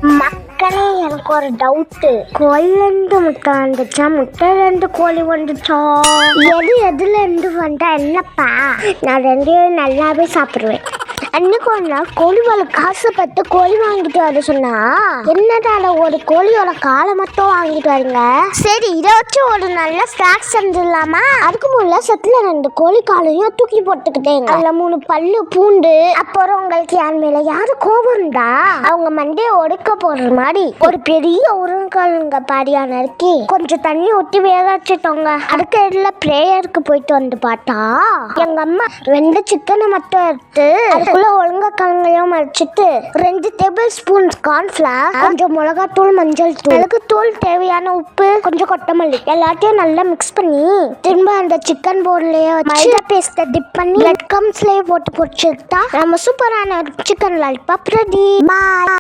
மக்களே, எனக்கு ஒரு டவுட்டு. கோழிலேருந்து முட்டை வந்துச்சா, முட்டையிலேருந்து கோழி வந்துச்சா? எதுலேருந்து வந்தா என்னப்பா? நான் ரெண்டையும் நல்லாவே சாப்பிடுவேன். அன்னைக்கு ஒரு நாள் கோழி வளர்க்க ஆசைப்பட்டு கோழி வாங்கிட்டு வர சொன்னா, என்னதால ஒரு கோழியோட காலை மட்டும் வாங்கிட்டு வரீங்க? சரி, இதை வச்சு ஒரு நல்ல ஸ்நாக்ஸ் செஞ்சிடலாமா? அதுக்கு முன்ன செத்துல 2 கோழி காலையும் தூக்கி போட்டுக்கிட்டேங்க. அதுல 3 பல்லு பூண்டு. அப்புறம் உங்களுக்கு யார் மேல யாரு கோபம் இருந்தா அவங்க மண்டையை ஒடுக்க போடுற மாதிரி ஒரு பெரிய உருங்காலுங்க பாடியா நறுக்கி கொஞ்சம் தண்ணி ஊற்றி வேக வச்சுட்டோங்க. அதுக்கு இடையில பிரேயருக்கு போயிட்டு வந்து பார்த்தா எங்க அம்மா 2 சிக்கனை மட்டும் எடுத்து ஒழுங்கா கலங்கையும் மறைச்சிட்டு 2 டேபிள் ஸ்பூன் கார்ன்ஃபிளவர், கொஞ்சம் மிளகாத்தூள், மஞ்சள் தூள், மிளகு தூள், தேவையான உப்பு, கொஞ்சம் கொத்தமல்லி எல்லாத்தையும் நல்லா மிக்ஸ் பண்ணி திரும்ப அந்த சிக்கன் போர்ட்லயே மைதா பேஸ்ட்டை டிப் பண்ணி பிரெட் க்ரம்ஸ்லயே போட்டு பொரிச்சுட்டா நம்ம சூப்பரான சிக்கன் லாலிபாப் ரெடி. பாய்.